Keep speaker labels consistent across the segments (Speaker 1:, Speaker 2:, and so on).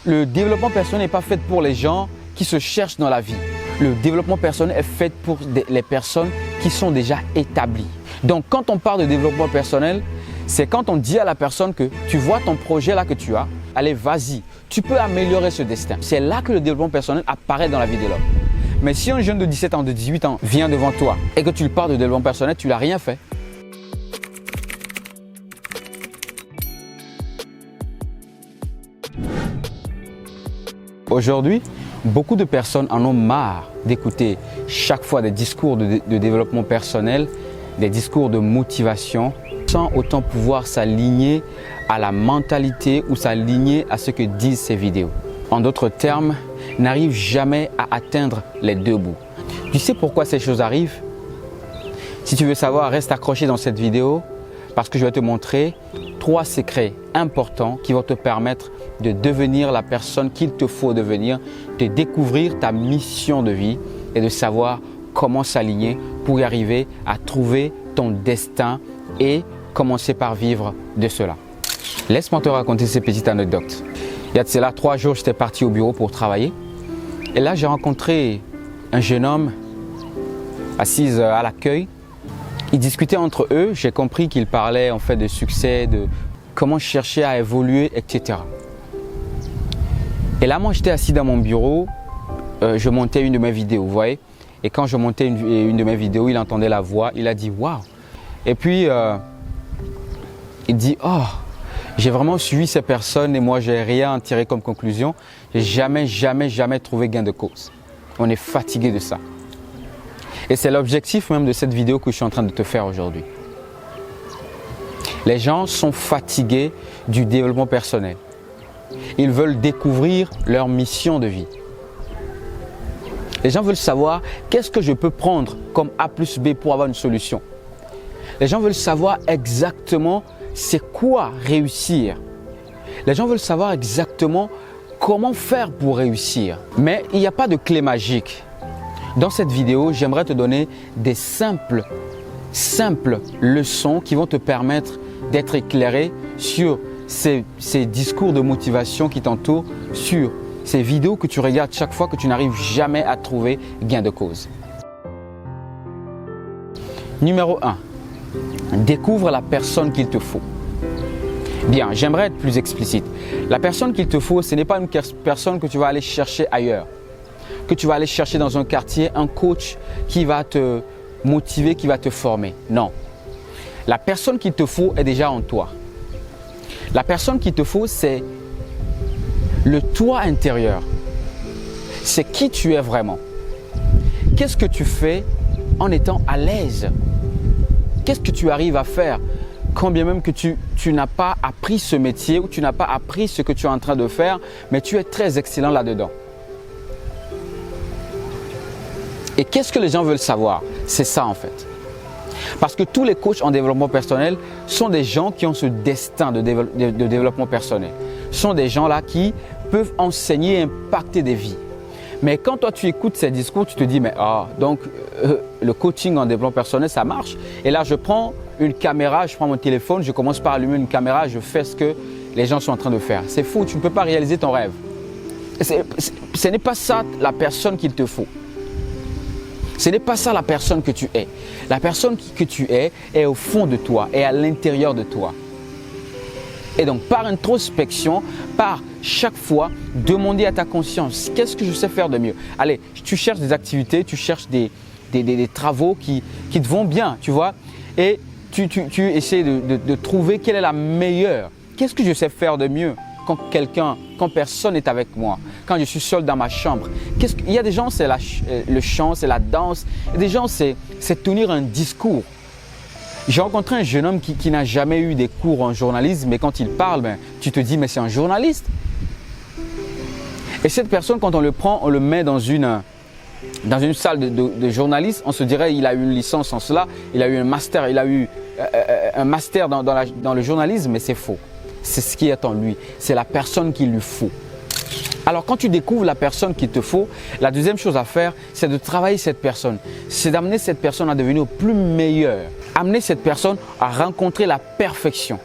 Speaker 1: Le développement personnel n'est pas fait pour les gens qui se cherchent dans la vie. Le développement personnel est fait pour les personnes qui sont déjà établies. Donc, quand on parle de développement personnel, c'est quand on dit à la personne que tu vois ton projet là que tu as, allez, vas-y, tu peux améliorer ce destin. C'est là que le développement personnel apparaît dans la vie de l'homme. Mais si un jeune de 17 ans, de 18 ans vient devant toi et que tu lui parles de développement personnel, tu n'as rien fait. Aujourd'hui, beaucoup de personnes en ont marre d'écouter chaque fois des discours de développement personnel, des discours de motivation, sans autant pouvoir s'aligner à la mentalité ou s'aligner à ce que disent ces vidéos. En d'autres termes, n'arrivent jamais à atteindre les deux bouts. Tu sais pourquoi ces choses arrivent? Si tu veux savoir, reste accroché dans cette vidéo parce que je vais te montrer 3 secrets importants qui vont te permettre de devenir la personne qu'il te faut devenir, de découvrir ta mission de vie et de savoir comment s'aligner pour y arriver à trouver ton destin et commencer par vivre de cela. Laisse-moi te raconter ces petites anecdotes. Il y a de cela 3 jours, j'étais parti au bureau pour travailler et là j'ai rencontré un jeune homme assis à l'accueil. Ils discutaient entre eux, j'ai compris qu'ils parlaient en fait de succès, de comment chercher à évoluer, etc. Et là, moi, j'étais assis dans mon bureau, je montais une de mes vidéos, vous voyez. Et quand je montais une de mes vidéos, il entendait la voix, il a dit « Waouh !» Et puis, il dit « Oh, j'ai vraiment suivi ces personnes et moi, j'ai rien tiré comme conclusion. J'ai jamais trouvé gain de cause. On est fatigué de ça. » Et c'est l'objectif même de cette vidéo que je suis en train de te faire aujourd'hui. Les gens sont fatigués du développement personnel. Ils veulent découvrir leur mission de vie. Les gens veulent savoir qu'est-ce que je peux prendre comme A plus B pour avoir une solution. Les gens veulent savoir exactement c'est quoi réussir. Les gens veulent savoir exactement comment faire pour réussir. Mais il n'y a pas de clé magique. Dans cette vidéo, j'aimerais te donner des simples leçons qui vont te permettre d'être éclairé sur ces discours de motivation qui t'entourent, sur ces vidéos que tu regardes chaque fois que tu n'arrives jamais à trouver gain de cause. Numéro 1, découvre la personne qu'il te faut. Bien, j'aimerais être plus explicite. La personne qu'il te faut, ce n'est pas une personne que tu vas aller chercher ailleurs, que tu vas aller chercher dans un quartier, un coach qui va te motiver, qui va te former. Non. La personne qu'il te faut est déjà en toi. La personne qu'il te faut, c'est le toi intérieur. C'est qui tu es vraiment. Qu'est-ce que tu fais en étant à l'aise? Qu'est-ce que tu arrives à faire quand bien même que tu n'as pas appris ce métier ou tu n'as pas appris ce que tu es en train de faire, mais tu es très excellent là-dedans. Et qu'est-ce que les gens veulent savoir? C'est ça en fait. Parce que tous les coachs en développement personnel sont des gens qui ont ce destin de développement personnel. Ce sont des gens là qui peuvent enseigner et impacter des vies. Mais quand toi tu écoutes ces discours, tu te dis mais donc le coaching en développement personnel ça marche. Et là je prends une caméra, je prends mon téléphone, je commence par allumer une caméra, je fais ce que les gens sont en train de faire. C'est fou, tu ne peux pas réaliser ton rêve. Ce n'est pas ça la personne qu'il te faut. Ce n'est pas ça la personne que tu es. La personne que tu est au fond de toi, est à l'intérieur de toi. Et donc par introspection, par chaque fois, demander à ta conscience, qu'est-ce que je sais faire de mieux? Allez, tu cherches des activités, tu cherches des travaux qui te vont bien, tu vois. Et tu essaies de trouver quelle est la meilleure. Qu'est-ce que je sais faire de mieux quand personne n'est avec moi, quand je suis seul dans ma chambre? Il y a des gens, c'est le chant, c'est la danse. Il y a des gens, c'est tenir un discours. J'ai rencontré un jeune homme qui n'a jamais eu des cours en journalisme, mais quand il parle, tu te dis, mais c'est un journaliste. Et cette personne, quand on le prend, on le met dans une salle de journaliste, on se dirait il a eu une licence en cela, il a eu un master, dans le journalisme, mais c'est faux. C'est ce qui est en lui, c'est la personne qu'il lui faut. Alors quand tu découvres la personne qu'il te faut, la deuxième chose à faire, c'est de travailler cette personne. C'est d'amener cette personne à devenir plus meilleure. Amener cette personne à rencontrer la perfection.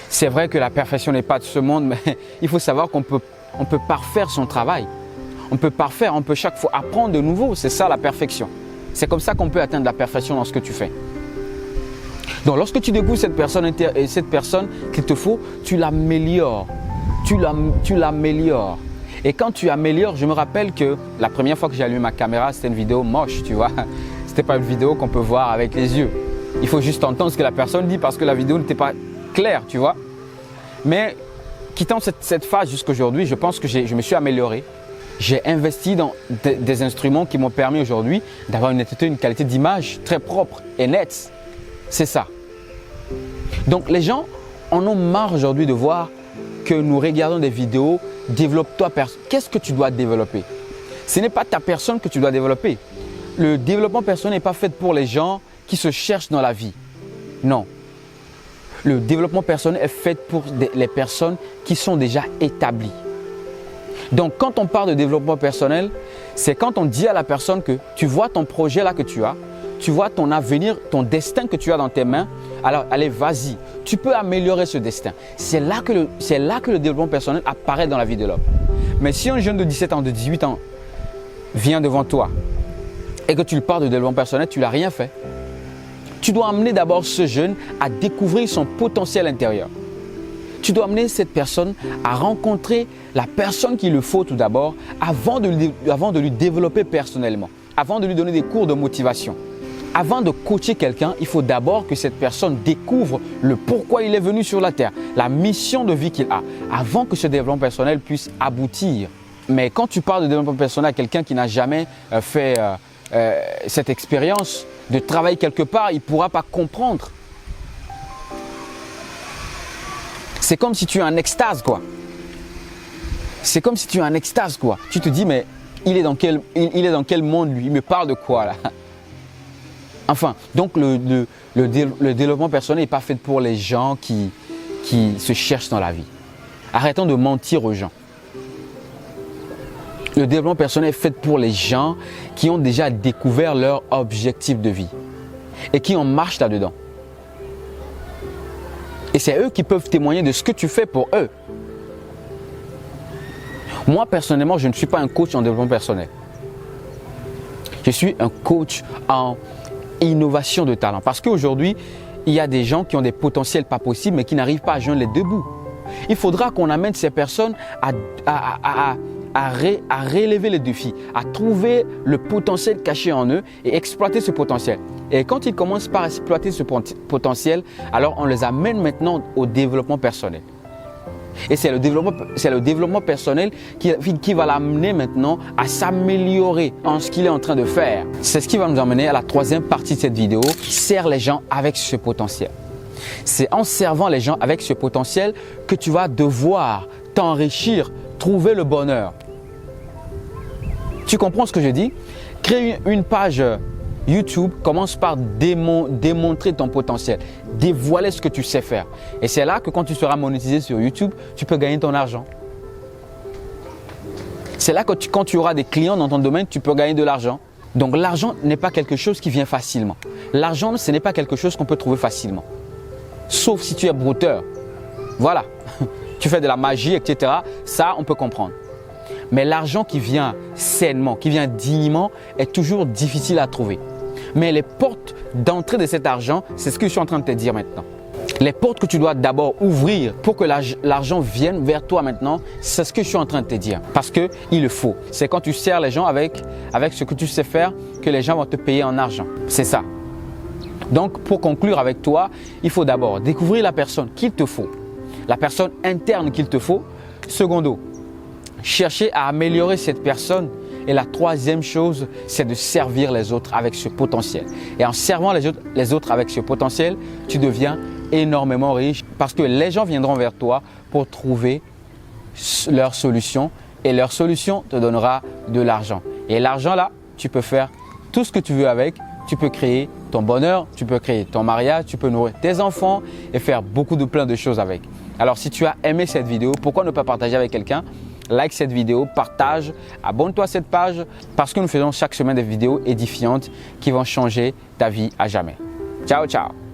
Speaker 1: C'est vrai que la perfection n'est pas de ce monde, mais il faut savoir qu'on peut on peut parfaire son travail. On peut chaque fois apprendre de nouveau. C'est ça la perfection. C'est comme ça qu'on peut atteindre la perfection dans ce que tu fais. Donc lorsque tu découvres cette personne qu'il te faut, tu l'améliores. Tu l'améliores. Et quand tu améliores, je me rappelle que la première fois que j'ai allumé ma caméra, c'était une vidéo moche, tu vois. C'était pas une vidéo qu'on peut voir avec les yeux. Il faut juste entendre ce que la personne dit parce que la vidéo n'était pas claire, tu vois. Mais quittant cette phase jusqu'aujourd'hui, je pense que je me suis amélioré. J'ai investi dans des instruments qui m'ont permis aujourd'hui d'avoir une qualité d'image très propre et nette. C'est ça. Donc les gens en ont marre aujourd'hui de voir que nous regardons des vidéos. Développe-toi. Qu'est-ce que tu dois développer? Ce n'est pas ta personne que tu dois développer. Le développement personnel n'est pas fait pour les gens qui se cherchent dans la vie. Non. Le développement personnel est fait pour les personnes qui sont déjà établies. Donc, quand on parle de développement personnel, c'est quand on dit à la personne que tu vois ton projet là que tu as, tu vois ton avenir, ton destin que tu as dans tes mains, alors allez, vas-y, tu peux améliorer ce destin. C'est là que le développement personnel apparaît dans la vie de l'homme. Mais si un jeune de 17 ans, de 18 ans vient devant toi et que tu lui parles de développement personnel, tu n'as rien fait. Tu dois amener d'abord ce jeune à découvrir son potentiel intérieur. Tu dois amener cette personne à rencontrer la personne qu'il lui faut tout d'abord avant de lui développer personnellement, avant de lui donner des cours de motivation. Avant de coacher quelqu'un, il faut d'abord que cette personne découvre le pourquoi il est venu sur la terre, la mission de vie qu'il a, avant que ce développement personnel puisse aboutir. Mais quand tu parles de développement personnel à quelqu'un qui n'a jamais fait cette expérience de travailler quelque part, il ne pourra pas comprendre. C'est comme si tu es en extase, quoi. C'est comme si tu es en extase, quoi. Tu te dis, mais il est dans quel monde, lui? Il me parle de quoi, là? Enfin, donc le développement personnel n'est pas fait pour les gens qui se cherchent dans la vie. Arrêtons de mentir aux gens. Le développement personnel est fait pour les gens qui ont déjà découvert leur objectif de vie et qui en marchent là-dedans. Et c'est eux qui peuvent témoigner de ce que tu fais pour eux. Moi, personnellement, je ne suis pas un coach en développement personnel. Je suis un coach en innovation de talent. Parce qu'aujourd'hui, il y a des gens qui ont des potentiels pas possibles, mais qui n'arrivent pas à joindre les deux bouts. Il faudra qu'on amène ces personnes à relever les défis, à trouver le potentiel caché en eux et exploiter ce potentiel. Et quand ils commencent par exploiter ce potentiel, alors on les amène maintenant au développement personnel. Et c'est le développement personnel qui va l'amener maintenant à s'améliorer en ce qu'il est en train de faire. C'est ce qui va nous emmener à la troisième partie de cette vidéo, sers les gens avec ce potentiel. C'est en servant les gens avec ce potentiel que tu vas devoir t'enrichir, trouver le bonheur. Tu comprends ce que je dis? Créer une page YouTube commence par démontrer ton potentiel, dévoiler ce que tu sais faire. Et c'est là que quand tu seras monétisé sur YouTube, tu peux gagner ton argent. C'est là que quand tu auras des clients dans ton domaine, tu peux gagner de l'argent. Donc l'argent n'est pas quelque chose qui vient facilement. L'argent, ce n'est pas quelque chose qu'on peut trouver facilement. Sauf si tu es brouteur. Voilà, tu fais de la magie, etc. Ça, on peut comprendre. Mais l'argent qui vient sainement, qui vient dignement, est toujours difficile à trouver. Mais les portes d'entrée de cet argent, c'est ce que je suis en train de te dire maintenant. Les portes que tu dois d'abord ouvrir pour que l'argent vienne vers toi maintenant, c'est ce que je suis en train de te dire. Parce qu'il le faut. C'est quand tu sers les gens avec ce que tu sais faire que les gens vont te payer en argent. C'est ça. Donc, pour conclure avec toi, il faut d'abord découvrir la personne qu'il te faut. La personne interne qu'il te faut. Secondo, chercher à améliorer cette personne. Et la troisième chose, c'est de servir les autres avec ce potentiel. Et en servant les autres avec ce potentiel, tu deviens énormément riche parce que les gens viendront vers toi pour trouver leur solution et leur solution te donnera de l'argent. Et l'argent là, tu peux faire tout ce que tu veux avec. Tu peux créer ton bonheur, tu peux créer ton mariage, tu peux nourrir tes enfants et faire plein de choses avec. Alors si tu as aimé cette vidéo, pourquoi ne pas partager avec quelqu'un? Like cette vidéo, partage, abonne-toi à cette page parce que nous faisons chaque semaine des vidéos édifiantes qui vont changer ta vie à jamais. Ciao, ciao!